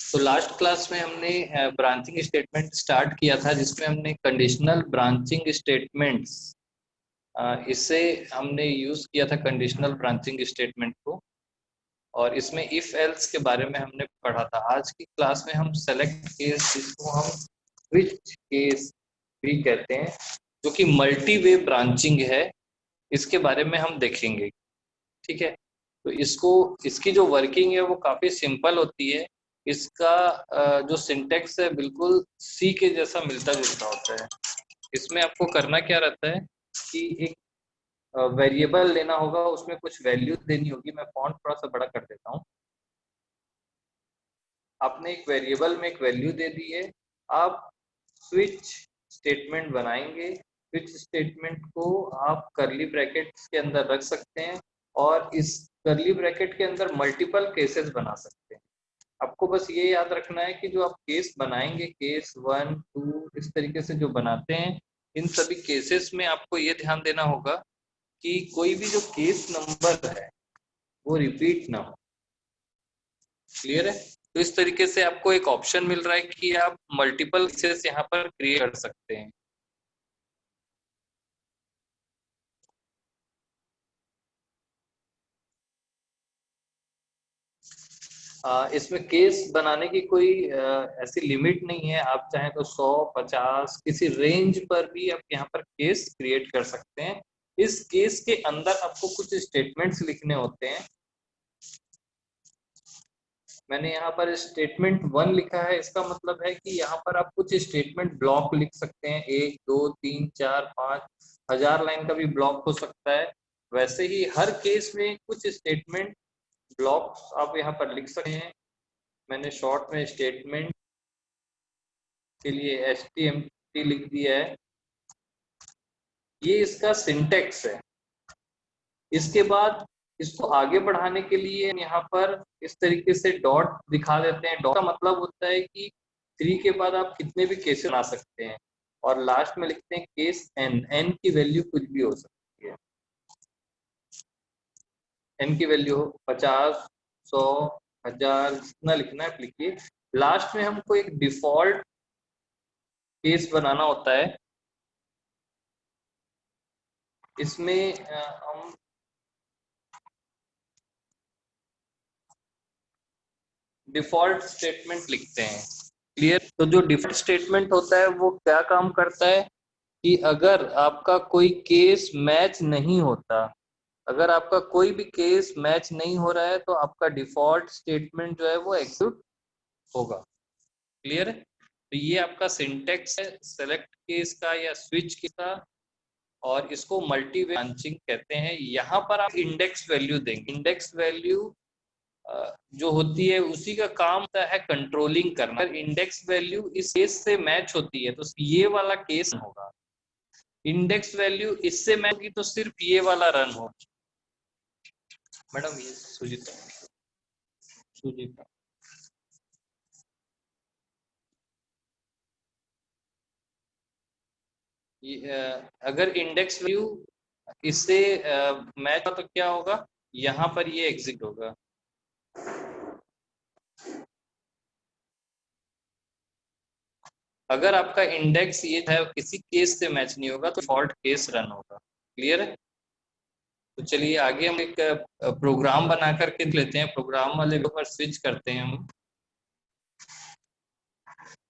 तो last class में हमने ब्रांचिंग स्टेटमेंट स्टार्ट किया था, जिसमें हमने कंडीशनल ब्रांचिंग स्टेटमेंट्स, इससे हमने यूज किया था कंडीशनल ब्रांचिंग स्टेटमेंट को, और इसमें इफ एल्स के बारे में हमने पढ़ा था। आज की क्लास में हम सेलेक्ट केस, जिसको हम स्विच केस भी कहते हैं, जो कि मल्टी वे ब्रांचिंग है, इसके बारे में हम देखेंगे। ठीक है, तो इसकी जो वर्किंग है वो काफी सिंपल होती है। इसका जो सिंटेक्स है बिल्कुल सी के जैसा मिलता जुलता होता है। इसमें आपको करना क्या रहता है कि एक वेरिएबल लेना होगा, उसमें कुछ वैल्यू देनी होगी। मैं फॉन्ट थोड़ा सा बड़ा कर देता हूँ। आपने एक वेरिएबल में एक वैल्यू दे दी है, आप स्विच स्टेटमेंट बनाएंगे। स्विच स्टेटमेंट को आप करली ब्रैकेट्स के अंदर रख सकते हैं, और इस करली ब्रैकेट के अंदर मल्टीपल केसेस बना सकते हैं। आपको बस ये याद रखना है कि जो आप केस बनाएंगे, केस 1, 2 इस तरीके से जो बनाते हैं, इन सभी केसेस में आपको ये ध्यान देना होगा कि कोई भी जो केस नंबर है वो रिपीट ना हो। क्लियर है? तो इस तरीके से आपको एक ऑप्शन मिल रहा है कि आप मल्टीपल केसेस यहाँ पर क्रिएट कर सकते हैं। इसमें केस बनाने की कोई ऐसी लिमिट नहीं है। आप चाहें तो 100, 50 किसी रेंज पर भी आप यहाँ पर केस क्रिएट कर सकते हैं। इस केस के अंदर आपको कुछ स्टेटमेंट्स लिखने होते हैं। मैंने यहाँ पर स्टेटमेंट 1 लिखा है। इसका मतलब है कि यहाँ पर आप कुछ स्टेटमेंट ब्लॉक लिख सकते हैं, 1, 2, 3, 4, 5, 1000 लाइन का भी ब्लॉक हो सकता है। वैसे ही हर केस में कुछ स्टेटमेंट ब्लॉक्स आप यहाँ पर लिख सकते हैं। मैंने शॉर्ट में स्टेटमेंट के लिए HTML लिख दिया है। ये इसका सिंटेक्स है। इसके बाद इसको आगे बढ़ाने के लिए यहाँ पर इस तरीके से डॉट दिखा देते हैं। डॉट का मतलब होता है कि 3 के बाद आप कितने भी केस बना सकते हैं, और लास्ट में लिखते हैं केस n की वैल्यू कुछ भी हो सकती है। n की वैल्यू 50, 100, 1000 जितना लिखना है लिखिए। लास्ट में हमको एक डिफॉल्ट केस बनाना होता है। इसमें हम डिफॉल्ट स्टेटमेंट लिखते हैं। क्लियर? तो जो डिफॉल्ट स्टेटमेंट होता है वो क्या काम करता है कि अगर आपका कोई केस मैच नहीं होता, अगर आपका कोई भी केस मैच नहीं हो रहा है, तो आपका डिफॉल्ट स्टेटमेंट जो है वो एग्जीक्यूट होगा। क्लियर है? तो ये आपका सिंटेक्स है सेलेक्ट केस का या स्विच केस का, और इसको मल्टी वे ब्रांचिंग कहते हैं। यहाँ पर आप इंडेक्स वैल्यू देंगे। इंडेक्स वैल्यू जो होती है उसी का काम होता है कंट्रोलिंग करना। अगर इंडेक्स वैल्यू इस केस से मैच होती है तो ये वाला केस होगा। इंडेक्स वैल्यू इससे मैच होगी तो सिर्फ ये वाला रन होगा। मैडम ये सुजीता सुजीता ये अगर इंडेक्स वैल्यू इससे मैच हो तो क्या होगा, यहाँ पर ये एग्जिट होगा। अगर आपका इंडेक्स ये है किसी केस से मैच नहीं होगा तो डिफॉल्ट केस रन होगा। क्लियर है? तो चलिए आगे हम एक प्रोग्राम बना करके लेते हैं। प्रोग्राम वाले पर स्विच करते हैं हम।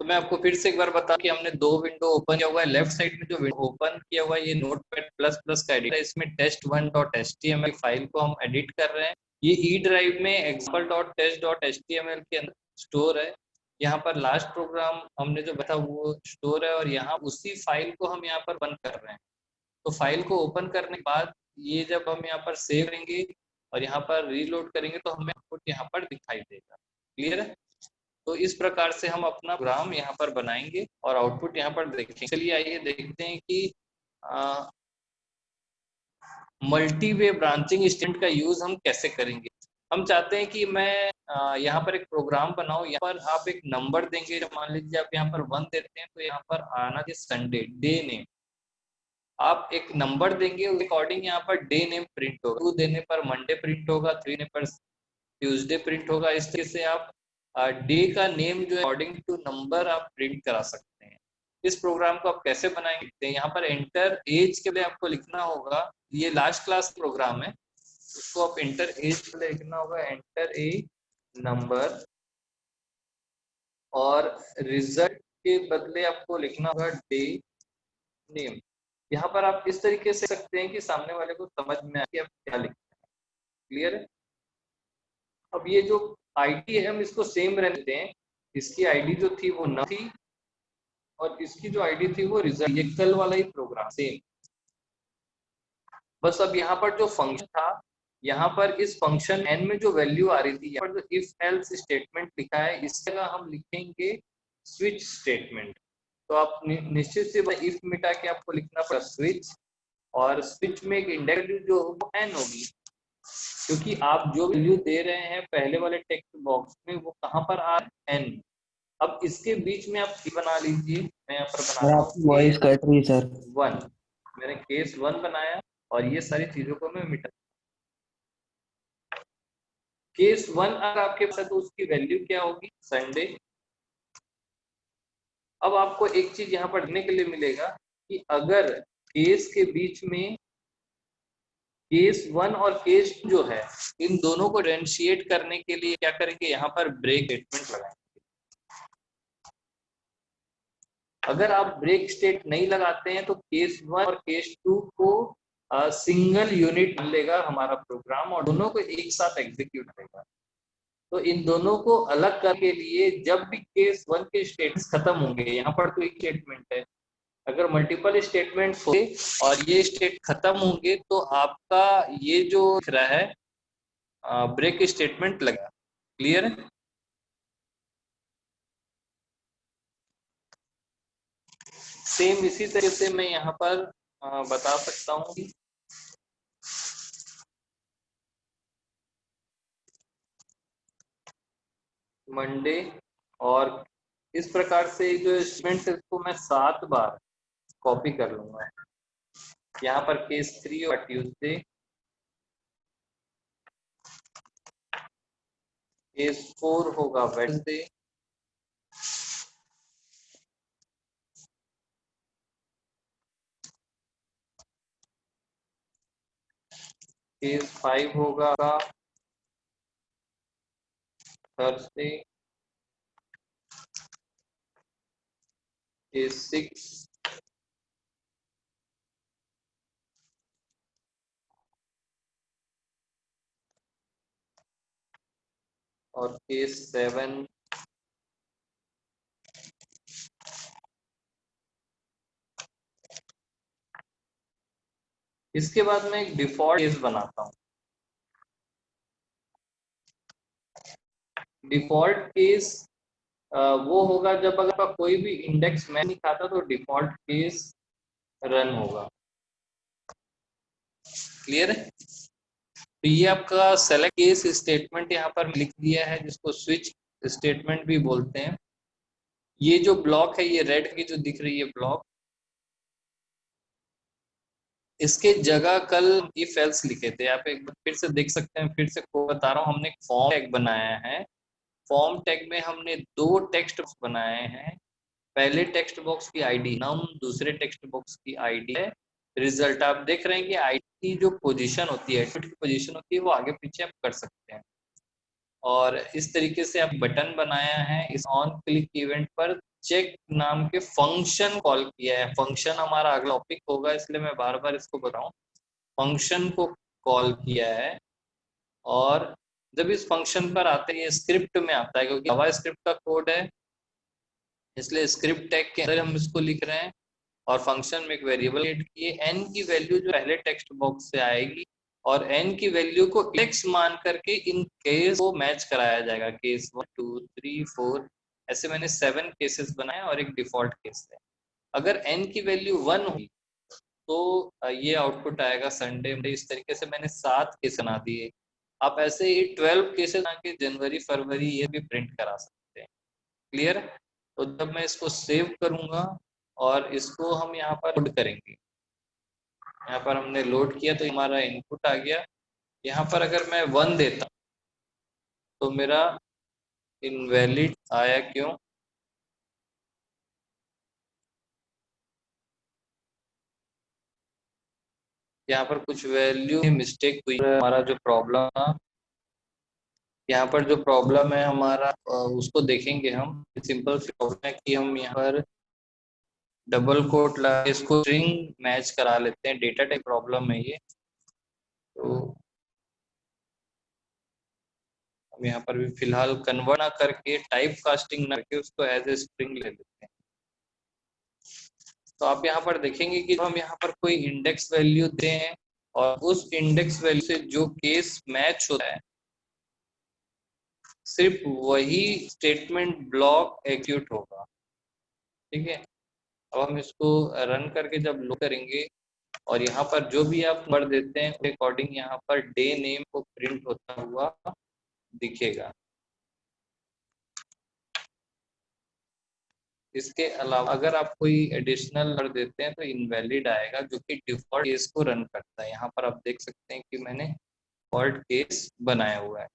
तो मैं आपको फिर से एक बार बता कि हमने दो विंडो ओपन किया हुआ है। लेफ्ट साइड में जो विंडो ओपन किया हुआ है ये नोटपैड प्लस प्लस का एडिटर है। इसमें test1.html फाइल को हम एडिट कर रहे हैं। ये ई ड्राइव में example.test.html के अंदर स्टोर है। यहाँ पर लास्ट प्रोग्राम हमने जो बताया वो स्टोर है, और यहाँ उसी फाइल को हम यहाँ पर बंद कर रहे हैं। तो फाइल को ओपन करने के बाद ये जब हम यहाँ पर सेव करेंगे और यहाँ पर रीलोड करेंगे तो हमें आउटपुट यहाँ पर दिखाई देगा। क्लियर है? तो इस प्रकार से हम अपना प्रोग्राम यहाँ पर बनाएंगे और आउटपुट यहाँ पर देखेंगे। चलिए आइए देखते हैं कि मल्टी वे ब्रांचिंग स्टेटमेंट का यूज हम कैसे करेंगे। हम चाहते हैं कि मैं यहाँ पर एक प्रोग्राम बनाऊं। यहाँ पर आप एक नंबर देंगे। मान लीजिए आप यहाँ पर 1 देते हैं तो यहाँ पर आना चाहिए संडे डे नेम। आप एक नंबर देंगे उस अकॉर्डिंग यहाँ पर डे नेम प्रिंट होगा। 2 देने पर मंडे प्रिंट होगा, 3 देने पर ट्यूसडे प्रिंट होगा। इस तरीके से आप डे का नेम जो है अकॉर्डिंग टू नंबर आप प्रिंट करा सकते हैं। इस प्रोग्राम को आप कैसे बनाएंगे, यहाँ पर एंटर एज के लिए आपको लिखना होगा, ये लास्ट क्लास प्रोग्राम है, उसको आप एंटर एज के लिए लिखना होगा एंटर ए नंबर, और रिजल्ट के बदले आपको लिखना होगा डे नेम। यहाँ पर आप इस तरीके से सकते हैं कि सामने वाले को समझ में आए कि आप क्या लिखते हैं। क्लियर है? अब ये जो आईडी है हम इसको सेम रहने देते हैं, इसकी आईडी जो थी वो न थी और इसकी जो आईडी थी वो रिजल्ट, ये कल वाला ही प्रोग्राम सेम। बस अब यहाँ पर जो फंक्शन था, यहाँ पर इस फंक्शन एन में जो वैल्यू आ रही थी, यहाँ पर जो इफ एल्स स्टेटमेंट लिखा है इस जगह हम लिखेंगे स्विच स्टेटमेंट। तो आप निश्चित से इफ मिटा के आपको लिखना पड़ा स्विच, और स्विच में एक इंडेक्स वैल्यू जो वो एन होगी, क्योंकि आप जो वैल्यू दे रहे हैं पहले वाले टेक्स्ट बॉक्स में वो कहाँ पर आ एन। अब इसके बीच में आप बना लीजिए, मैं यहाँ पर सर बनाता हूँ आपकी वॉइस कट रही है सर। वन, मैंने केस 1 बनाया और ये सारी चीजों को मैं मिटा। केस 1 अगर आपके पास है तो उसकी वैल्यू क्या होगी, संडे। अब आपको एक चीज यहाँ पढ़ने के लिए मिलेगा कि अगर केस के बीच में केस 1 और केस 2 जो है, इन दोनों को डिफरेंशिएट करने के लिए क्या करेंगे, यहाँ पर ब्रेक स्टेटमेंट लगाएंगे। अगर आप ब्रेक स्टेट नहीं लगाते हैं तो केस 1 और केस 2 को सिंगल यूनिट लेगा हमारा प्रोग्राम और दोनों को एक साथ एग्जीक्यूट करेगा। तो इन दोनों को अलग करने के लिए जब भी केस 1 के स्टेटमेंट्स खत्म होंगे, यहाँ पर तो एक स्टेटमेंट है, अगर मल्टीपल स्टेटमेंट्स होंगे और ये स्टेट खत्म होंगे तो आपका ये जो दिख रहा है ब्रेक स्टेटमेंट लगा। क्लियर है? सेम इसी तरह से मैं यहाँ पर बता सकता हूँ कि मंडे, और इस प्रकार से जो स्टेटमेंट है इसको मैं 7 बार कॉपी कर लूंगा। यहाँ पर केस 3 और ट्यूसडे, केस 4 होगा वेडनेसडे, केस 5 होगा थर्सडे, केस 6 और केस 7 इसके बाद मैं एक डिफॉल्ट केस बनाता हूँ। डिफॉल्ट केस वो होगा जब अगर आपका कोई भी इंडेक्स मैच नहीं खाता तो डिफॉल्ट केस रन होगा। क्लियर है? तो ये आपका सेलेक्ट केस स्टेटमेंट यहाँ पर लिख दिया है, जिसको स्विच स्टेटमेंट भी बोलते हैं। ये जो ब्लॉक है, ये रेड की जो दिख रही है ब्लॉक, इसके जगह कल इफ एल्स लिखे थे। आप एक बार फिर से देख सकते हैं, फिर से को बता रहा हूँ, हमने एक फॉर्म टैग बनाया है। फॉर्म टैग में हमने 2 टेक्स्ट बॉक्स बनाए हैं। पहले टेक्स्ट बॉक्स की आईडी नम, दूसरे टेक्स्ट बॉक्स की आईडी है रिजल्ट। आप देख रहे हैं कि आईडी की जो पोजीशन होती है, की पोजीशन होती है, वो आगे पीछे आप कर सकते हैं। और इस तरीके से आप बटन बनाया है। इस ऑन क्लिक इवेंट पर चेक नाम के फंक्शन कॉल किया है। फंक्शन हमारा अगला टॉपिक होगा, इसलिए मैं बार बार इसको बताऊं। फंक्शन को कॉल किया है, और जब इस फंक्शन पर आते हैं, ये स्क्रिप्ट में आता है क्योंकि जावा स्क्रिप्ट का कोड है, इसलिए स्क्रिप्ट टैग के अंदर हम इसको लिख रहे हैं। और फंक्शन में एक वेरिएबल ऐड किए, एन की वैल्यू जो पहले टेक्स्ट बॉक्स से आएगी, और एन की वैल्यू को इंडेक्स मान करके इन केस को मैच कराया जाएगा। केस 1 2 3 4, ऐसे मैंने 7 केसेस बनाए और एक डिफॉल्ट केस है। अगर एन की वैल्यू 1 हुई तो ये आउटपुट आएगा संडे। इस तरीके से मैंने 7 केस बना दिए। आप ऐसे ही 12 केसेस बना के जनवरी फरवरी ये भी प्रिंट करा सकते हैं। क्लियर? तो जब मैं इसको सेव करूंगा और इसको हम यहाँ पर लोड करेंगे, यहाँ पर हमने लोड किया तो हमारा इनपुट आ गया। यहाँ पर अगर मैं 1 देता तो मेरा इनवैलिड आया क्यों? यहाँ पर कुछ वैल्यू मिस्टेक हुई है। हमारा जो प्रॉब्लम था, यहाँ पर जो प्रॉब्लम है हमारा, उसको देखेंगे हम। सिंपल सी प्रॉब्लम है कि हम यहाँ पर डबल कोट लगा इसको स्ट्रिंग मैच करा लेते हैं। डेटा टाइप प्रॉब्लम है ये, तो हम यहाँ पर भी फिलहाल कन्वर्ट ना करके, टाइप कास्टिंग ना करके उसको एज ए स्ट्रिंग ले लेते हैं। तो आप यहाँ पर देखेंगे कि हम यहाँ पर कोई इंडेक्स वैल्यू दे हैं और उस इंडेक्स वैल्यू से जो केस मैच होता है, सिर्फ वही स्टेटमेंट ब्लॉक एग्जीक्यूट होगा। ठीक है, अब हम इसको रन करके जब लो करेंगे और यहाँ पर जो भी आप नंबर देते हैं अकॉर्डिंग यहाँ पर डे नेम को प्रिंट होता हुआ दिखेगा। इसके अलावा अगर आप कोई एडिशनल नंबर देते हैं तो इनवैलिड आएगा, जो कि डिफॉल्ट केस को रन करता है। यहाँ पर आप देख सकते हैं कि मैंने डिफॉल्ट केस बनाया हुआ है।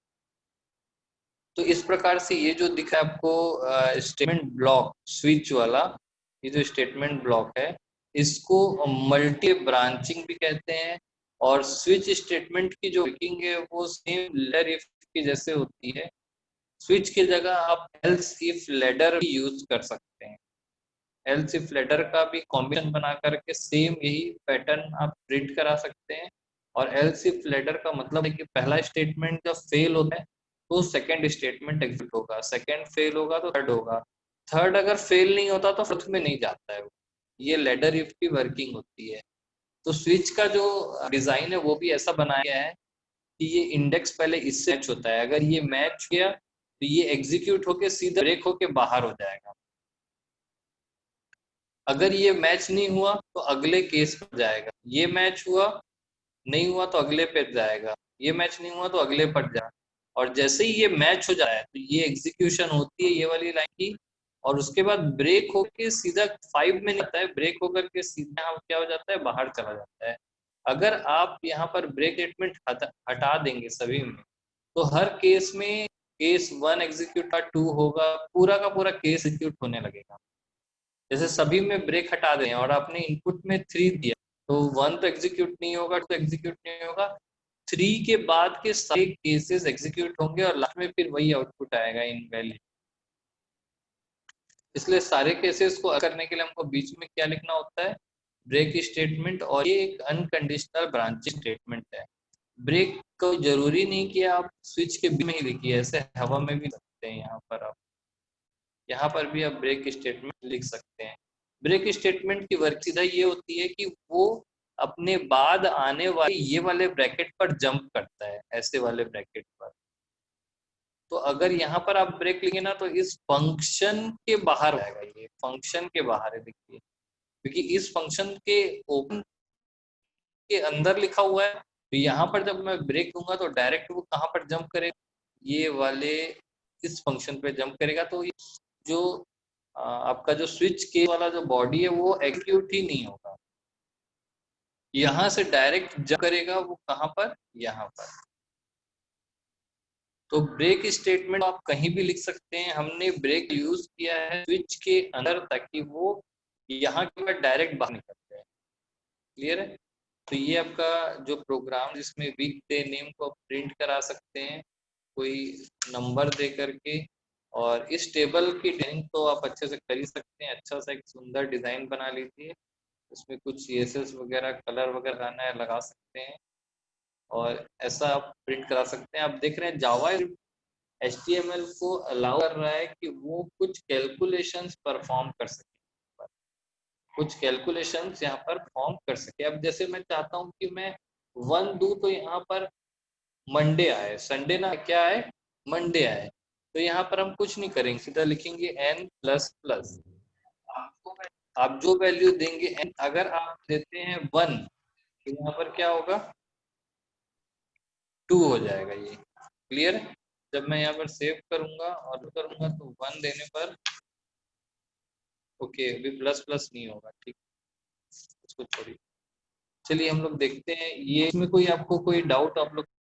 तो इस प्रकार से ये जो दिखा आपको स्टेटमेंट ब्लॉक स्विच वाला, ये जो स्टेटमेंट ब्लॉक है, इसको मल्टी ब्रांचिंग भी कहते हैं। और स्विच स्टेटमेंट की जो वर्किंग है वो सेम लेटर इफ की जैसे होती है। स्विच की जगह आप एल्स इफ लेटर भी यूज कर सकते हैं। एल्स इफ लेटर का भी कॉम्बिनेशन बना करके सेम यही पैटर्न आप प्रिंट करा सकते हैं। और एल्स इफ लेटर का मतलब है कि पहला स्टेटमेंट जब फेल होता है तो सेकंड स्टेटमेंट एग्जिट होगा, सेकंड फेल होगा तो थर्ड होगा, थर्ड अगर फेल नहीं होता तो फोर्थ में नहीं जाता है। ये लेटर इफ की वर्किंग होती है। तो स्विच का जो डिजाइन है वो भी ऐसा बनाया गया है कि ये इंडेक्स पहले इससे मैच होता है। अगर ये मैच किया तो ये एग्जीक्यूट होके सीधा ब्रेक होके बाहर हो जाएगा। अगर ये मैच नहीं हुआ तो अगले केस पर जाएगा, ये मैच हुआ नहीं हुआ तो अगले पे जाएगा, ये मैच नहीं हुआ तो अगले पर जाएगा। और जैसे ही ये मैच हो जाए तो ये एग्जीक्यूशन होती है ये वाली लाइन की, और उसके बाद ब्रेक होके सीधा 5 में नहीं आता है, ब्रेक होकर के सीधा यहाँ क्या हो जाता है, बाहर चला जाता है। अगर आप यहाँ पर ब्रेक स्टेटमेंट हटा देंगे सभी में, तो हर केस में केस 1 एग्जीक्यूट का 2 होगा, पूरा का पूरा केस एग्जीक्यूट होने लगेगा। जैसे सभी में ब्रेक हटा दें और आपने इनपुट में 3 दिया तो 1 तो एग्जीक्यूट नहीं होगा, 2 एग्जीक्यूट नहीं होगा, 3 के बाद के सारे केसेस एग्जीक्यूट होंगे और लास्ट में फिर वही आउटपुट आएगा इनवैलिड। इसलिए सारे केसेस को करने के लिए हमको बीच में क्या लिखना होता है, ब्रेक स्टेटमेंट। और ये एक अनकंडीशनल ब्रांचिंग स्टेटमेंट है। ब्रेक को जरूरी नहीं कि आप स्विच के बीच में ही लिखिए, ऐसे हवा में भी सकते हैं। यहाँ पर भी आप ब्रेक स्टेटमेंट लिख सकते हैं। ब्रेक स्टेटमेंट की वर्क सीधा ये होती है कि वो अपने बाद आने वाले ये वाले ब्रैकेट पर जंप करता है, ऐसे वाले ब्रैकेट पर। तो अगर यहाँ पर आप ब्रेक लिखे ना तो इस फंक्शन के बाहर हो जाएगा, ये फंक्शन के बाहर है देखिए, क्योंकि इस फंक्शन के ओपन के अंदर लिखा हुआ है। तो यहाँ पर जब मैं ब्रेक दूंगा तो डायरेक्ट वो कहाँ पर जंप करेगा, ये वाले इस फंक्शन पे जंप करेगा। तो जो आपका जो स्विच के वाला जो बॉडी है वो एग्जीक्यूट ही नहीं होगा, यहाँ से डायरेक्ट जंप करेगा वो कहाँ पर, यहाँ पर। तो ब्रेक स्टेटमेंट आप कहीं भी लिख सकते हैं। हमने ब्रेक यूज किया है स्विच के अंदर ताकि वो यहाँ के बाद डायरेक्ट बाहर निकल जाए। क्लियर है? तो ये आपका जो प्रोग्राम जिसमें वीक डे नेम को प्रिंट करा सकते हैं कोई नंबर दे करके, और इस टेबल की डिजाइन तो आप अच्छे से कर ही सकते हैं। अच्छा सा एक सुंदर डिजाइन बना लीजिए, उसमें कुछ सीएसएस वगैरह कलर वगैरह लगाना है लगा सकते हैं, और ऐसा आप प्रिंट करा सकते हैं। आप देख रहे हैं जावा HTML को अलाउ कर रहा है कि वो कुछ कैलकुलेशंस परफॉर्म कर सके, कुछ कैलकुलेशंस यहाँ पर फॉर्म कर सके। अब जैसे मैं चाहता हूँ कि मैं 1 दूं तो यहाँ पर मंडे आए, संडे ना क्या आए, मंडे आए। तो यहाँ पर हम कुछ नहीं करेंगे, सीधा लिखेंगे n प्लस प्लस। आप जो वैल्यू देंगे n, अगर आप देते हैं 1 तो यहाँ पर क्या होगा, 2 हो जाएगा ये। क्लियर है? जब मैं यहाँ पर सेव करूंगा और करूंगा तो 1 देने पर ओके, अभी प्लस प्लस नहीं होगा, ठीक, इसको छोड़िए। चलिए हम लोग देखते हैं ये इसमें कोई आपको कोई डाउट आप लोग